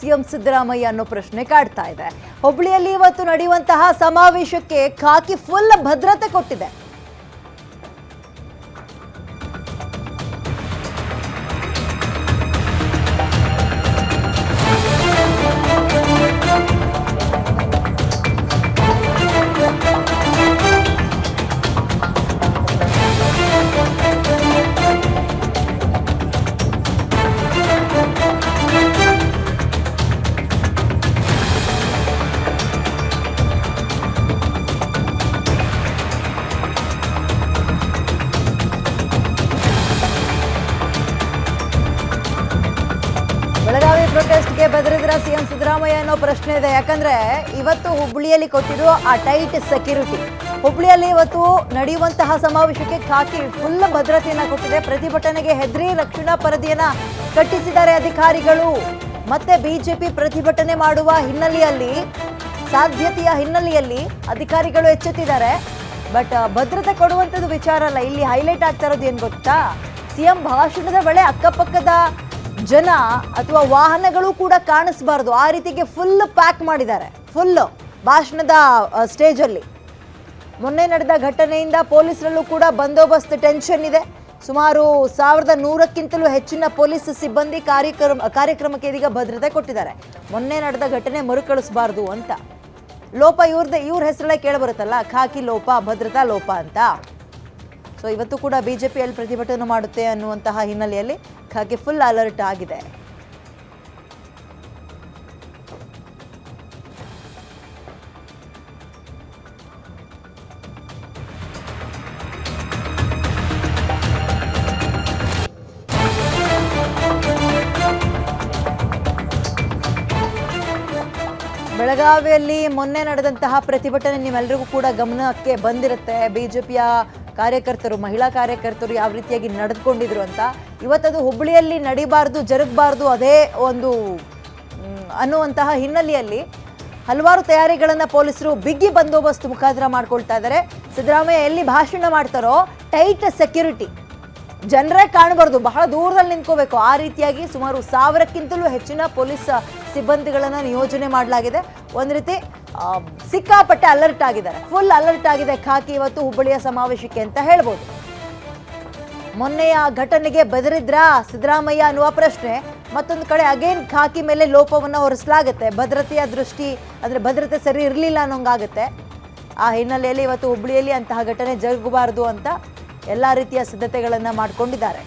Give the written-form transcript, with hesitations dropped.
CM Siddaramaiah ಅನ್ನೋ ಪ್ರಶ್ನೆ ಕಾಡ್ತಾ ಇದೆ. ಹುಬ್ಬಳ್ಳಿಯಲ್ಲಿ ಇವತ್ತು ನಡೆಯುವಂತಹ ಸಮಾವೇಶಕ್ಕೆ ಖಾಕಿ ಫುಲ್ ಭದ್ರತೆ ಕೊಟ್ಟಿದೆ. ಬೆಳಗಾವಿ ಪ್ರೊಟೆಸ್ಟ್ಗೆ ಬೆದರಿದ್ರ ಸಿಎಂ ಸಿದ್ದರಾಮಯ್ಯ ಅನ್ನೋ ಪ್ರಶ್ನೆ ಇದೆ. ಯಾಕಂದ್ರೆ ಇವತ್ತು ಹುಬ್ಬಳ್ಳಿಯಲ್ಲಿ ಕೊಟ್ಟಿರೋ ಆ ಟೈಟ್ ಸೆಕ್ಯೂರಿಟಿ, ಹುಬ್ಬಳ್ಳಿಯಲ್ಲಿ ಇವತ್ತು ನಡೆಯುವಂತಹ ಸಮಾವೇಶಕ್ಕೆ ಖಾಕಿ ಫುಲ್ ಭದ್ರತೆಯನ್ನ ಕೊಟ್ಟಿದೆ. ಪ್ರತಿಭಟನೆಗೆ ಹೆದರಿ ರಕ್ಷಣಾ ಪರದೆಯನ್ನ ಕಟ್ಟಿಸಿದ್ದಾರೆ ಅಧಿಕಾರಿಗಳು. ಮತ್ತೆ ಬಿಜೆಪಿ ಪ್ರತಿಭಟನೆ ಮಾಡುವ ಹಿನ್ನೆಲೆಯಲ್ಲಿ, ಸಾಧ್ಯತೆಯ ಹಿನ್ನೆಲೆಯಲ್ಲಿ ಅಧಿಕಾರಿಗಳು ಎಚ್ಚೆತ್ತಿದ್ದಾರೆ. ಬಟ್ ಭದ್ರತೆ ಕೊಡುವಂಥದ್ದು ವಿಚಾರ ಅಲ್ಲ. ಇಲ್ಲಿ ಹೈಲೈಟ್ ಆಗ್ತಾ ಇರೋದು ಏನ್ ಗೊತ್ತಾ, ಸಿಎಂ ಭಾಷಣದ ವೇಳೆ ಅಕ್ಕಪಕ್ಕದ ಜನ ಅಥವಾ ವಾಹನಗಳು ಕೂಡ ಕಾಣಿಸಬಾರ್ದು, ಆ ರೀತಿಗೆ ಫುಲ್ ಪ್ಯಾಕ್ ಮಾಡಿದ್ದಾರೆ. ಫುಲ್ ಭಾಷಣದ ಸ್ಟೇಜಲ್ಲಿ ಮೊನ್ನೆ ನಡೆದ ಘಟನೆಯಿಂದ ಪೊಲೀಸರಲ್ಲೂ ಕೂಡ ಬಂದೋಬಸ್ತ್ ಟೆನ್ಷನ್ ಇದೆ. ಸುಮಾರು 1100ಕ್ಕಿಂತಲೂ ಹೆಚ್ಚಿನ ಪೊಲೀಸ್ ಸಿಬ್ಬಂದಿ ಕಾರ್ಯಕ್ರಮಕ್ಕೆ ಇದೀಗ ಭದ್ರತೆ ಕೊಟ್ಟಿದ್ದಾರೆ. ಮೊನ್ನೆ ನಡೆದ ಘಟನೆ ಮರುಕಳಿಸಬಾರ್ದು ಅಂತ. ಲೋಪ ಇವ್ರ ಹೆಸರಲ್ಲೇ ಕೇಳಬರುತ್ತಲ್ಲ, ಖಾಕಿ ಲೋಪ, ಭದ್ರತಾ ಲೋಪ ಅಂತ. ಸೊ ಇವತ್ತು ಕೂಡ ಬಿಜೆಪಿಯಲ್ಲಿ ಪ್ರತಿಭಟನೆ ಮಾಡುತ್ತೆ ಅನ್ನುವಂತಹ ಹಿನ್ನೆಲೆಯಲ್ಲಿ ಖಾಕಿ ಫುಲ್ ಅಲರ್ಟ್ ಆಗಿದೆ. ಬೆಳಗಾವಿಯಲ್ಲಿ ಮೊನ್ನೆ ನಡೆದಂತಹ ಪ್ರತಿಭಟನೆ ನಿಮ್ಮೆಲ್ಲರಿಗೂ ಕೂಡ ಗಮನಕ್ಕೆ ಬಂದಿರುತ್ತೆ. ಬಿಜೆಪಿಯ ಕಾರ್ಯಕರ್ತರು, ಮಹಿಳಾ ಕಾರ್ಯಕರ್ತರು ಯಾವ ರೀತಿಯಾಗಿ ನಡೆದುಕೊಂಡಿದ್ರು ಅಂತ. ಇವತ್ತದು ಹುಬ್ಬಳ್ಳಿಯಲ್ಲಿ ನಡಿಬಾರ್ದು, ಜರುಗಬಾರ್ದು ಅದೇ ಒಂದು ಅನ್ನುವಂತಹ ಹಿನ್ನೆಲೆಯಲ್ಲಿ ಹಲವಾರು ತಯಾರಿಗಳನ್ನು ಪೊಲೀಸರು ಬಿಗಿ ಬಂದೋಬಸ್ತ್ ಮುಖಾಂತರ ಮಾಡ್ಕೊಳ್ತಾ ಇದ್ದಾರೆ. ಸಿದ್ದರಾಮಯ್ಯ ಎಲ್ಲಿ ಭಾಷಣ ಮಾಡ್ತಾರೋ ಟೈಟ್ ಸೆಕ್ಯೂರಿಟಿ, ಜನರೇ ಕಾಣಬಾರ್ದು, ಬಹಳ ದೂರದಲ್ಲಿ ನಿಂತ್ಕೋಬೇಕು. ಆ ರೀತಿಯಾಗಿ ಸುಮಾರು 1000ಕ್ಕಿಂತಲೂ ಹೆಚ್ಚಿನ ಪೊಲೀಸ್ ಸಿಬ್ಬಂದಿಗಳನ್ನು ನಿಯೋಜನೆ ಮಾಡಲಾಗಿದೆ. ಒಂದು ರೀತಿ ಸಿಕ್ಕಾಪಟ್ಟೆ ಅಲರ್ಟ್ ಆಗಿದ್ದಾರೆ, ಫುಲ್ ಅಲರ್ಟ್ ಆಗಿದೆ ಖಾಕಿ ಇವತ್ತು ಹುಬ್ಬಳ್ಳಿಯ ಸಮಾವೇಶಕ್ಕೆ ಅಂತ ಹೇಳ್ಬೋದು. ಮೊನ್ನೆಯ ಘಟನೆಗೆ ಬೆದರಿದ್ರ ಸಿದ್ದರಾಮಯ್ಯ ಅನ್ನುವ ಪ್ರಶ್ನೆ. ಮತ್ತೊಂದು ಕಡೆ ಅಗೇನ್ ಖಾಕಿ ಮೇಲೆ ಲೋಪವನ್ನು ಹೊರಿಸಲಾಗುತ್ತೆ. ಭದ್ರತೆಯ ದೃಷ್ಟಿ ಅಂದರೆ ಭದ್ರತೆ ಸರಿ ಇರಲಿಲ್ಲ ಅನ್ನೋಂಗಾಗುತ್ತೆ. ಆ ಹಿನ್ನೆಲೆಯಲ್ಲಿ ಇವತ್ತು ಹುಬ್ಬಳ್ಳಿಯಲ್ಲಿ ಅಂತಹ ಘಟನೆ ಜರುಗಬಾರದು ಅಂತ ಎಲ್ಲ ರೀತಿಯ ಸಿದ್ಧತೆಗಳನ್ನು ಮಾಡಿಕೊಂಡಿದ್ದಾರೆ.